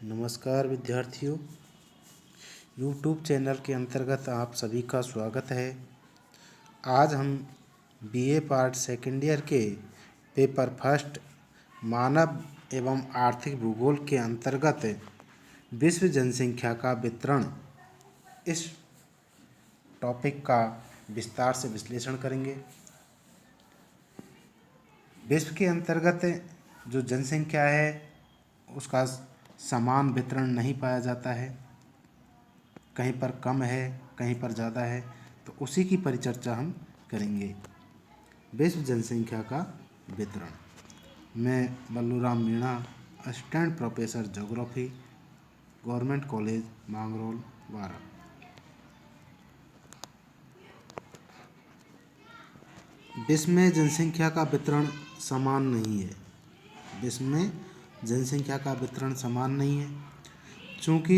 नमस्कार विद्यार्थियों, YouTube channel के अंतर्गत आप सभी का स्वागत है। आज हम BA पार्ट सेकेंड ईयर के पेपर फर्स्ट मानव एवं आर्थिक भूगोल के अंतर्गत विश्व जनसंख्या का वितरण इस टॉपिक का विस्तार से विश्लेषण करेंगे। विश्व के अंतर्गत जो जनसंख्या है उसका समान वितरण नहीं पाया जाता है, कहीं पर कम है कहीं पर ज़्यादा है, तो उसी की परिचर्चा हम करेंगे। विश्व जनसंख्या का वितरण। मैं Balluram Meena, assistant professor geography, government college Mangrol वारा। विश्व में जनसंख्या का वितरण समान नहीं है। विश्व में जनसंख्या का वितरण समान नहीं है क्योंकि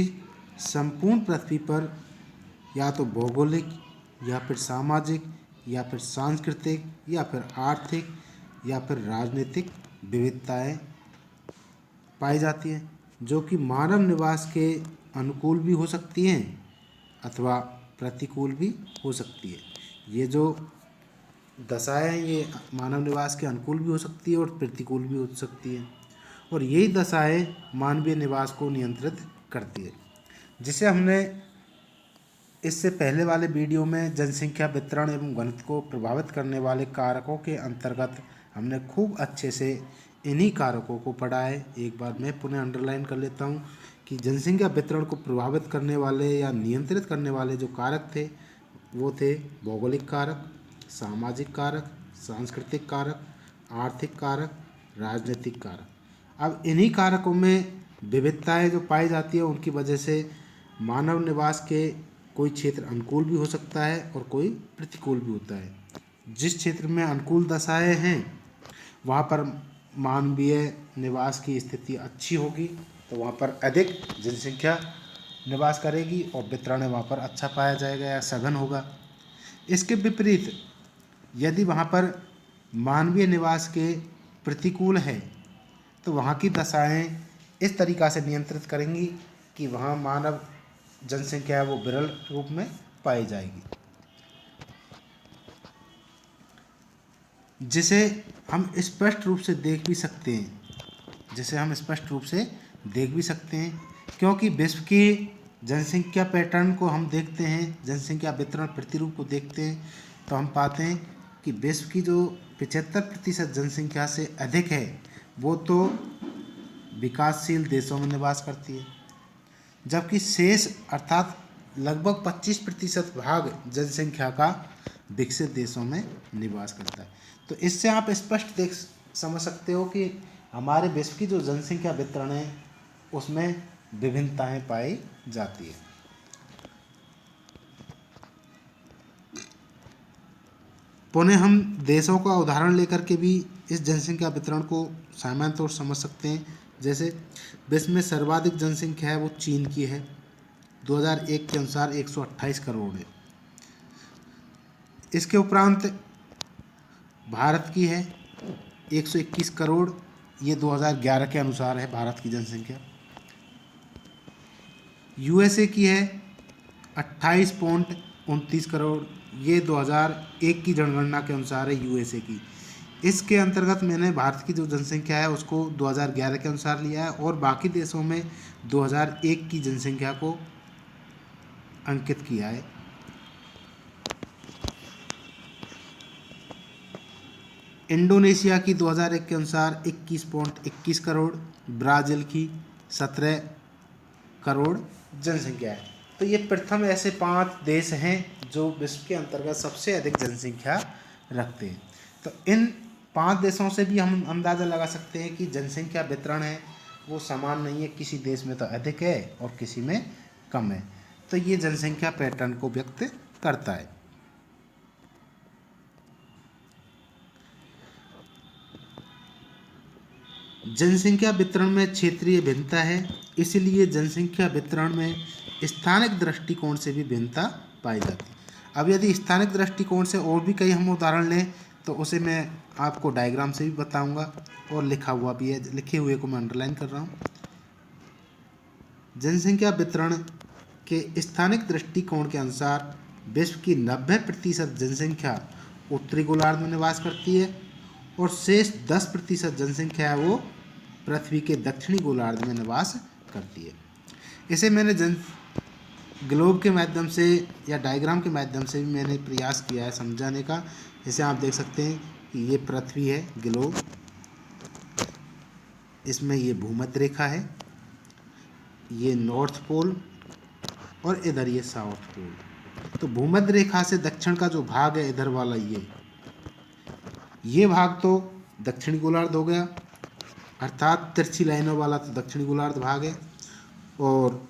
संपूर्ण पृथ्वी पर या तो भौगोलिक या फिर सामाजिक या फिर सांस्कृतिक या फिर आर्थिक या फिर राजनीतिक विविधताएं पाई जाती हैं, जो कि मानव निवास के अनुकूल भी हो सकती हैं अथवा प्रतिकूल भी हो सकती है। ये जो दशाएं हैं ये मानव निवास के अनुकूल भी हो सकती है और प्रतिकूल भी हो सकती है, और यही दशाएं मानवीय निवास को नियंत्रित करती है, जिसे हमने इससे पहले वाले वीडियो में जनसंख्या वितरण एवं घनत्व को प्रभावित करने वाले कारकों के अंतर्गत हमने खूब अच्छे से इन्हीं कारकों को पढ़ा है। एक बार मैं पुनः अंडरलाइन कर लेता हूँ कि जनसंख्या वितरण को प्रभावित करने वाले या नियंत्रित करने वाले जो कारक थे वो थे भौगोलिक कारक, सामाजिक कारक, सांस्कृतिक कारक, आर्थिक कारक, राजनीतिक कारक। अब इन्हीं कारकों में विविधताएं जो पाई जाती है उनकी वजह से मानव निवास के कोई क्षेत्र अनुकूल भी हो सकता है और कोई प्रतिकूल भी होता है। जिस क्षेत्र में अनुकूल दशाएं हैं वहाँ पर मानवीय निवास की स्थिति अच्छी होगी, तो वहाँ पर अधिक जनसंख्या निवास करेगी और वितरण वहाँ पर अच्छा पाया जाएगा या सघन होगा। इसके विपरीत यदि वहाँ पर मानवीय निवास के प्रतिकूल है तो वहाँ की दशाएं इस तरीक़ा से नियंत्रित करेंगी कि वहाँ मानव जनसंख्या है वो विरल रूप में पाई जाएगी, जिसे हम स्पष्ट रूप से देख भी सकते हैं, क्योंकि विश्व की जनसंख्या पैटर्न को हम देखते हैं, जनसंख्या वितरण प्रतिरूप को देखते हैं, तो हम पाते हैं कि विश्व की जो 75% जनसंख्या से अधिक है वो तो विकासशील देशों में निवास करती है, जबकि शेष अर्थात लगभग 25% भाग जनसंख्या का विकसित देशों में निवास करता है। तो इससे आप स्पष्ट समझ सकते हो कि हमारे विश्व की जो जनसंख्या वितरण है उसमें विभिन्नताएं पाई जाती है। पुनः हम देशों का उदाहरण लेकर के भी इस जनसंख्या वितरण को सामान्य तौर समझ सकते हैं। जैसे विश्व में सर्वाधिक जनसंख्या है वो चीन की है, 2001 के अनुसार 128 करोड़ है। इसके उपरांत भारत की है 121 करोड़, ये 2011 के अनुसार है भारत की जनसंख्या। USA की है 28.29 करोड़, ये 2001 की जनगणना के अनुसार है USA की। इसके अंतर्गत मैंने भारत की जो जनसंख्या है उसको 2011 के अनुसार लिया है और बाकी देशों में 2001 की जनसंख्या को अंकित किया है। इंडोनेशिया की 2001 के अनुसार 21.21 करोड़, ब्राज़ील की 17 करोड़ जनसंख्या है। तो ये प्रथम ऐसे 5 देश हैं जो विश्व के अंतर्गत सबसे अधिक जनसंख्या रखते हैं। तो इन 5 देशों से भी हम अंदाज़ा लगा सकते हैं कि जनसंख्या वितरण है वो समान नहीं है, किसी देश में तो अधिक है और किसी में कम है। तो ये जनसंख्या पैटर्न को व्यक्त करता है। जनसंख्या वितरण में क्षेत्रीय भिन्नता है, इसलिए जनसंख्या वितरण में स्थानिक दृष्टिकोण से भी भिन्नता पाई जाती है। अब यदि स्थानिक दृष्टिकोण से और भी कई हम उदाहरण लें तो उसे मैं आपको डायग्राम से भी बताऊंगा और लिखा हुआ भी है, लिखे हुए को मैं अंडरलाइन कर रहा हूँ। जनसंख्या वितरण के स्थानिक दृष्टिकोण के अनुसार विश्व की 90% जनसंख्या उत्तरी गोलार्ध में निवास करती है और शेष 10% जनसंख्या है वो पृथ्वी के दक्षिणी गोलार्ध में निवास करती है। इसे मैंने ग्लोब के माध्यम से या डायग्राम के माध्यम से भी मैंने प्रयास किया है समझाने का। जैसे आप देख सकते हैं कि ये पृथ्वी है ग्लोब, इसमें ये भूमध्य रेखा है, ये नॉर्थ पोल और इधर ये साउथ पोल। तो भूमध्य रेखा से दक्षिण का जो भाग है इधर वाला ये भाग तो दक्षिणी गोलार्ध हो गया, अर्थात तिरछी लाइनों वाला तो दक्षिणी गोलार्ध भाग है, और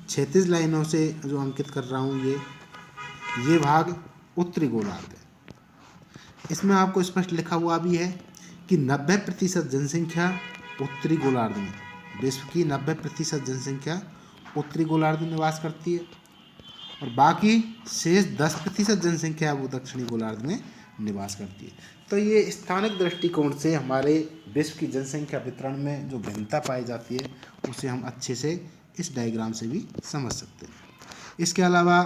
क्षैतिज लाइनों से जो अंकित कर रहा हूँ ये भाग उत्तरी गोलार्ध है। इसमें आपको स्पष्ट लिखा हुआ भी है कि 90% जनसंख्या उत्तरी गोलार्ध में, विश्व की 90% जनसंख्या उत्तरी गोलार्ध में निवास करती है और बाकी शेष 10% जनसंख्या वो दक्षिणी गोलार्ध में निवास करती है। तो ये स्थानिक दृष्टिकोण से हमारे विश्व की जनसंख्या वितरण में जो भिन्नता पाई जाती है उसे हम अच्छे से इस डायग्राम से भी समझ सकते हैं। इसके अलावा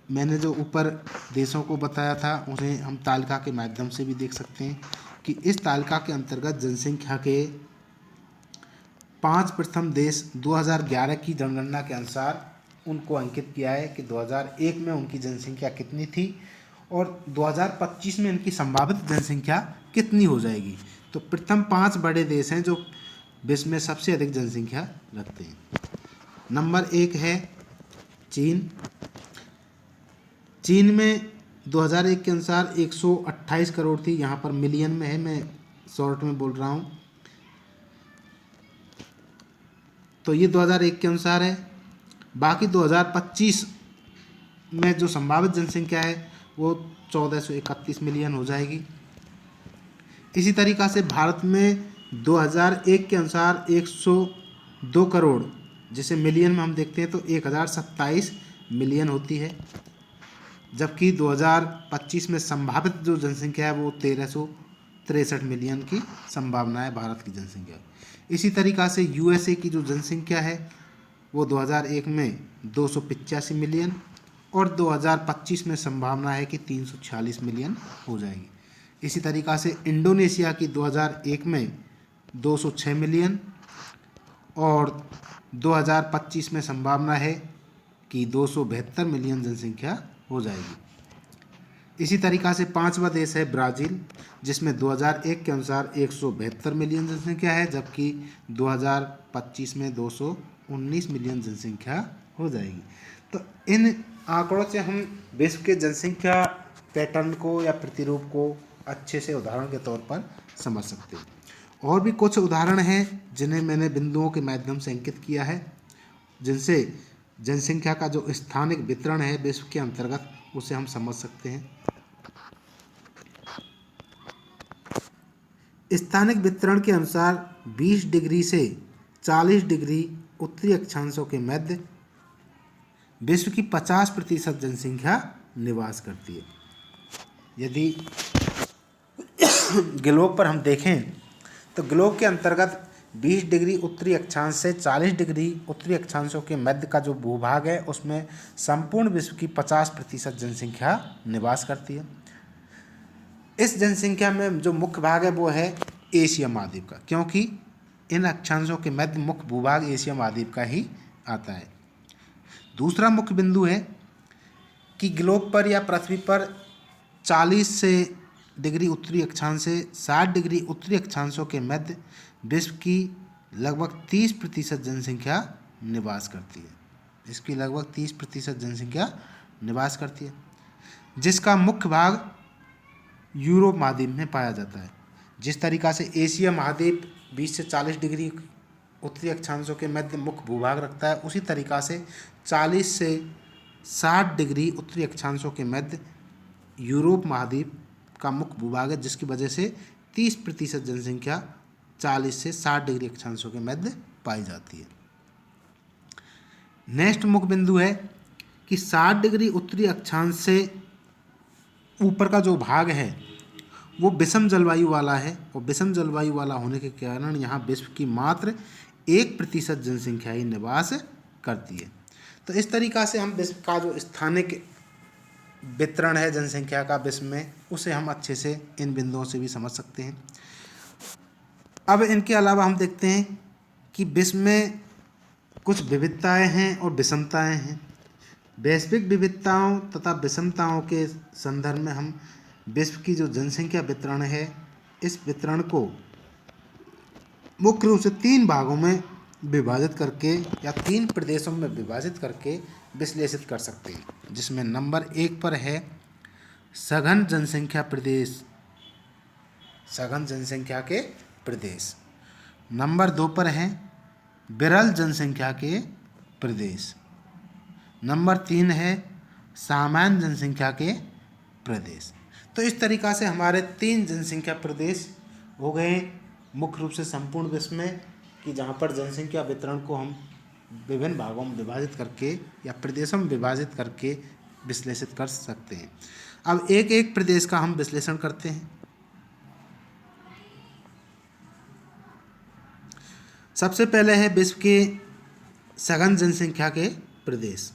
मैंने जो ऊपर देशों को बताया था उसे हम तालिका के माध्यम से भी देख सकते हैं कि इस तालिका के अंतर्गत जनसंख्या के 5 प्रथम देश 2011 की जनगणना के अनुसार उनको अंकित किया है कि 2001 में उनकी जनसंख्या कितनी थी और 2025 में इनकी संभावित जनसंख्या कितनी हो जाएगी। तो प्रथम 5 बड़े देश हैं जो विश्व में सबसे अधिक जनसंख्या रखते हैं। नंबर 1 है चीन। चीन में 2001 के अनुसार 128 करोड़ थी, यहाँ पर मिलियन में है, मैं शॉर्ट में बोल रहा हूँ। तो ये 2001 के अनुसार है। बाकी 2025 में जो संभावित जनसंख्या है वो 1431 मिलियन हो जाएगी। इसी तरीक़ा से भारत में 2001 के अनुसार 102 करोड़, जिसे मिलियन में हम देखते हैं तो 1027 मिलियन होती है, जबकि 2025 में संभावित जो जनसंख्या है वो 1363 मिलियन की संभावना है भारत की जनसंख्या। इसी तरीक़ा से यूएसए की जो जनसंख्या है वो 2001 में 285 मिलियन और 2025 में संभावना है कि 346 मिलियन हो जाएगी। इसी तरीक़ा से इंडोनेशिया की 2001 में 206 मिलियन और 2025 में संभावना है कि 272 मिलियन जनसंख्या हो जाएगी। इसी तरीक़ा से 5वां देश है ब्राज़ील, जिसमें 2001 के अनुसार 172 मिलियन जनसंख्या है, जबकि 2025 में 219 मिलियन जनसंख्या हो जाएगी। तो इन आंकड़ों से हम विश्व के जनसंख्या पैटर्न को या प्रतिरूप को अच्छे से उदाहरण के तौर पर समझ सकते हैं। और भी कुछ उदाहरण हैं जिन्हें मैंने बिंदुओं के माध्यम से अंकित किया है, जिनसे जनसंख्या का जो स्थानिक वितरण है विश्व के अंतर्गत उसे हम समझ सकते हैं। स्थानिक वितरण के अनुसार 20 डिग्री से 40 डिग्री उत्तरी अक्षांशों के मध्य विश्व की 50% जनसंख्या निवास करती है। यदि ग्लोब पर हम देखें तो ग्लोब के अंतर्गत 20 डिग्री उत्तरी अक्षांश से 40 डिग्री उत्तरी अक्षांशों के मध्य का जो भूभाग है उसमें संपूर्ण विश्व की 50% जनसंख्या निवास करती है। इस जनसंख्या में जो मुख्य भाग है वो है एशिया महाद्वीप का, क्योंकि इन अक्षांशों के मध्य मुख्य भूभाग एशिया महाद्वीप का ही आता है। दूसरा मुख्य बिंदु है कि ग्लोब पर या पृथ्वी पर 40 से डिग्री उत्तरी अक्षांश से 60 डिग्री उत्तरी अक्षांशों के मध्य विश्व की लगभग 30% जनसंख्या निवास करती है। इसकी लगभग 30% जनसंख्या निवास करती है, जिसका मुख्य भाग यूरोप महाद्वीप में पाया जाता है। जिस तरीक़ा से एशिया महाद्वीप 20 से 40 डिग्री उत्तरी अक्षांशों के मध्य मुख्य भूभाग रखता है, उसी तरीक़ा से 40 से 60 डिग्री उत्तरी अक्षांशों के मध्य यूरोप महाद्वीप का मुख्य भूभाग है, जिसकी वजह से 30% जनसंख्या 40 से 60 डिग्री अक्षांशों के मध्य पाई जाती है। नेक्स्ट मुख्य बिंदु है कि 60 डिग्री उत्तरी अक्षांश से ऊपर का जो भाग है वो विषम जलवायु वाला है, और विषम जलवायु वाला होने के कारण यहाँ विश्व की मात्र 1% जनसंख्या ही निवास करती है। तो इस तरीक़ा से हम विश्व का जो स्थानिक वितरण है जनसंख्या का विश्व में, उसे हम अच्छे से इन बिंदुओं से भी समझ सकते हैं। अब इनके अलावा हम देखते हैं कि विश्व में कुछ विविधताएं हैं और विषमताएं हैं। वैश्विक विविधताओं तथा विषमताओं के संदर्भ में हम विश्व की जो जनसंख्या वितरण है, इस वितरण को मुख्य रूप से 3 भागों में विभाजित करके या 3 प्रदेशों में विभाजित करके विश्लेषित कर सकते हैं, जिसमें नंबर 1 पर है सघन जनसंख्या प्रदेश, सघन जनसंख्या के प्रदेश। नंबर 2 पर है विरल जनसंख्या के प्रदेश। नंबर 3 है सामान्य जनसंख्या के प्रदेश। तो इस तरीक़ा से हमारे 3 जनसंख्या प्रदेश हो गए मुख्य रूप से संपूर्ण विश्व में, कि जहाँ पर जनसंख्या वितरण को हम विभिन्न भागों में विभाजित करके या प्रदेशों में विभाजित करके विश्लेषित कर सकते हैं। अब एक एक प्रदेश का हम विश्लेषण करते हैं। सबसे पहले है विश्व के सघन जनसंख्या के प्रदेश।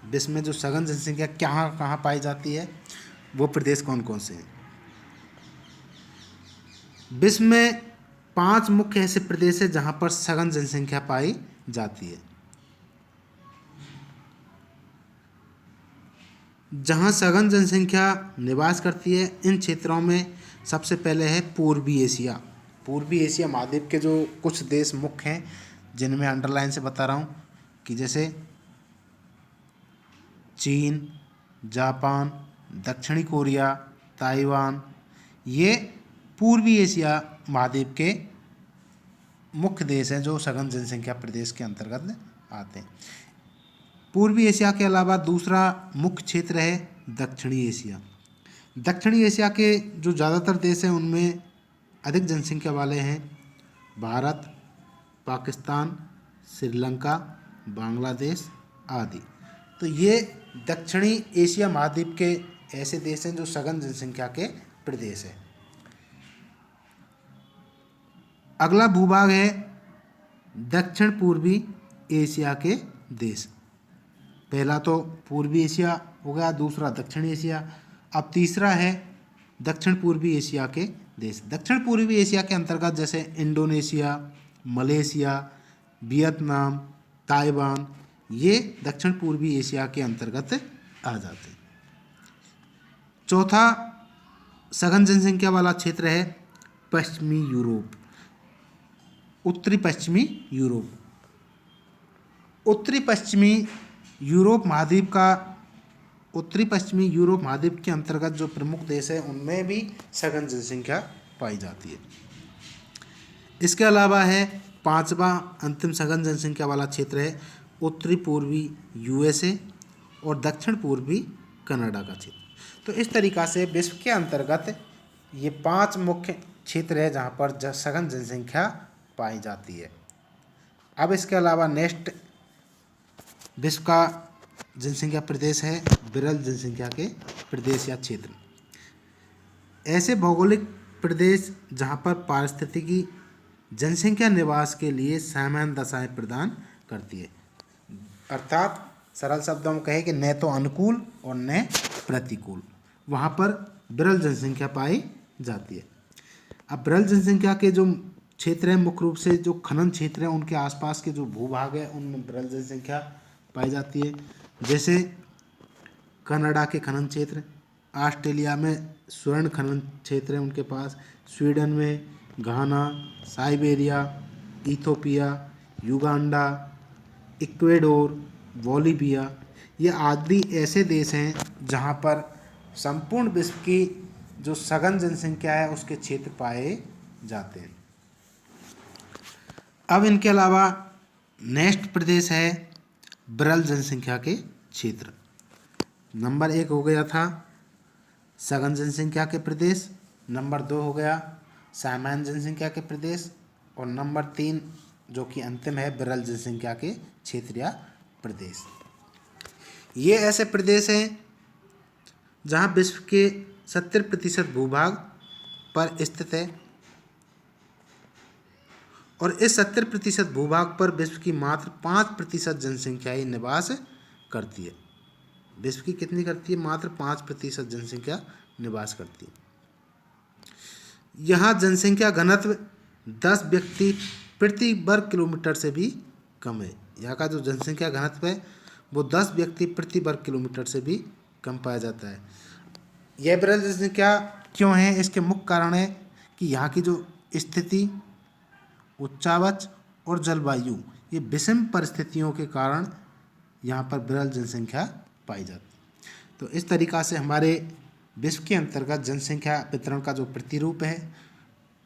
विश्व में जो सघन जनसंख्या कहाँ कहाँ पाई जाती है, वो प्रदेश कौन कौन से हैं। विश्व में 5 मुख्य ऐसे प्रदेश हैं जहाँ पर सघन जनसंख्या पाई जाती है। जहाँ सघन जनसंख्या निवास करती है, इन क्षेत्रों में सबसे पहले है पूर्वी एशिया। पूर्वी एशिया महाद्वीप के जो कुछ देश मुख्य हैं, जिनमें अंडरलाइन से बता रहा हूँ, कि जैसे चीन, जापान, दक्षिणी कोरिया, ताइवान, ये पूर्वी एशिया महाद्वीप के मुख्य देश हैं जो सघन जनसंख्या प्रदेश के अंतर्गत आते हैं। पूर्वी एशिया के अलावा दूसरा मुख्य क्षेत्र है दक्षिणी एशिया। दक्षिणी एशिया के जो ज़्यादातर देश हैं उनमें अधिक जनसंख्या वाले हैं भारत, पाकिस्तान, श्रीलंका, बांग्लादेश आदि। तो ये दक्षिणी एशिया महाद्वीप के ऐसे देश हैं जो सघन जनसंख्या के प्रदेश हैं। अगला भूभाग है दक्षिण पूर्वी एशिया के देश। पहला तो पूर्वी एशिया हो गया, दूसरा दक्षिण एशिया, अब तीसरा है दक्षिण पूर्वी एशिया के देश। दक्षिण पूर्वी एशिया के अंतर्गत जैसे इंडोनेशिया, मलेशिया, वियतनाम, ताइवान, ये दक्षिण पूर्वी एशिया के अंतर्गत आ जाते हैं। चौथा सघन जनसंख्या वाला क्षेत्र है पश्चिमी यूरोप, उत्तरी पश्चिमी यूरोप। उत्तरी पश्चिमी यूरोप महाद्वीप के अंतर्गत जो प्रमुख देश है उनमें भी सघन जनसंख्या पाई जाती है। इसके अलावा है 5वां अंतिम सघन जनसंख्या वाला क्षेत्र है उत्तरी पूर्वी यूएसए और दक्षिण पूर्वी कनाडा का क्षेत्र। तो इस तरीक़ा से विश्व के अंतर्गत ये 5 मुख्य क्षेत्र है जहाँ पर सघन जनसंख्या पाई जाती है। अब इसके अलावा नेक्स्ट विश्व का जनसंख्या प्रदेश है विरल जनसंख्या के प्रदेश या क्षेत्र। ऐसे भौगोलिक प्रदेश जहाँ पर पारिस्थितिकी जनसंख्या निवास के लिए सामान्य दशाएं प्रदान करती है, अर्थात सरल शब्दों में कहे कि न तो अनुकूल और न प्रतिकूल, वहाँ पर विरल जनसंख्या पाई जाती है। अब विरल जनसंख्या के जो क्षेत्र हैं मुख्य रूप से जो खनन क्षेत्र हैं उनके आसपास के जो भूभाग है उनमें विरल जनसंख्या पाई जाती है। जैसे कनाडा के खनन क्षेत्र, ऑस्ट्रेलिया में स्वर्ण खनन क्षेत्र है उनके पास, स्वीडन में Ghana, Siberia, Ethiopia, Uganda, Ecuador, Bolivia, ये आदि ऐसे देश हैं जहाँ पर संपूर्ण विश्व की जो सघन जनसंख्या है उसके क्षेत्र पाए जाते हैं। अब इनके अलावा नेक्स्ट प्रदेश है विरल जनसंख्या के क्षेत्र। नंबर 1 हो गया था सघन जनसंख्या के प्रदेश, नंबर 2 हो गया सामान्य जनसंख्या के प्रदेश, और नंबर 3 जो कि अंतिम है विरल जनसंख्या के क्षेत्र या प्रदेश। ये ऐसे प्रदेश हैं जहाँ विश्व के 70% भूभाग पर स्थित है और इस 70% भूभाग पर विश्व की मात्र 5% जनसंख्या ही निवास करती है। विश्व की कितनी करती है? मात्र 5% जनसंख्या निवास करती है। यहाँ जनसंख्या घनत्व 10 व्यक्ति प्रति वर्ग किलोमीटर से भी कम है। यहाँ का जो जनसंख्या घनत्व है वो 10 व्यक्ति प्रति वर्ग किलोमीटर से भी कम पाया जाता है। यह विरल जनसंख्या क्यों है? इसके मुख्य कारण है कि यहाँ की जो स्थिति, उच्चावच और जलवायु, ये विषम परिस्थितियों के कारण यहाँ पर विरल जनसंख्या पाई जाती है। तो इस तरीक़ा से हमारे विश्व के अंतर्गत जनसंख्या वितरण का जो प्रतिरूप है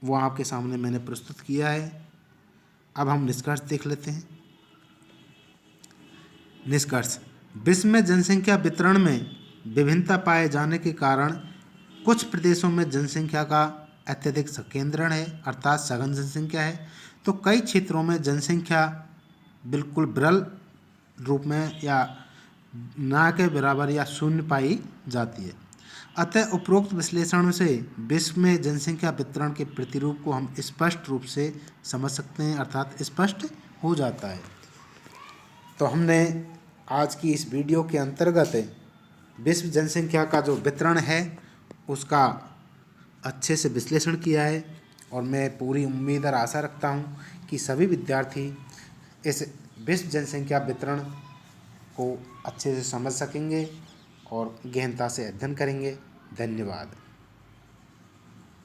वो आपके सामने मैंने प्रस्तुत किया है। अब हम निष्कर्ष देख लेते हैं। निष्कर्ष: विश्व में जनसंख्या वितरण में विभिन्नता पाए जाने के कारण कुछ प्रदेशों में जनसंख्या का अत्यधिक संकेंद्रण है, अर्थात सघन जनसंख्या है, तो कई क्षेत्रों में जनसंख्या बिल्कुल विरल रूप में या ना के बराबर या शून्य पाई जाती है। अतः उपरोक्त विश्लेषण से विश्व में जनसंख्या वितरण के प्रतिरूप को हम स्पष्ट रूप से समझ सकते हैं, अर्थात स्पष्ट हो जाता है। तो हमने आज की इस वीडियो के अंतर्गत विश्व जनसंख्या का जो वितरण है उसका अच्छे से विश्लेषण किया है और मैं पूरी उम्मीद और आशा रखता हूँ कि सभी विद्यार्थी इस विश्व जनसंख्या वितरण को अच्छे से समझ सकेंगे और गहनता से अध्ययन करेंगे। धन्यवाद।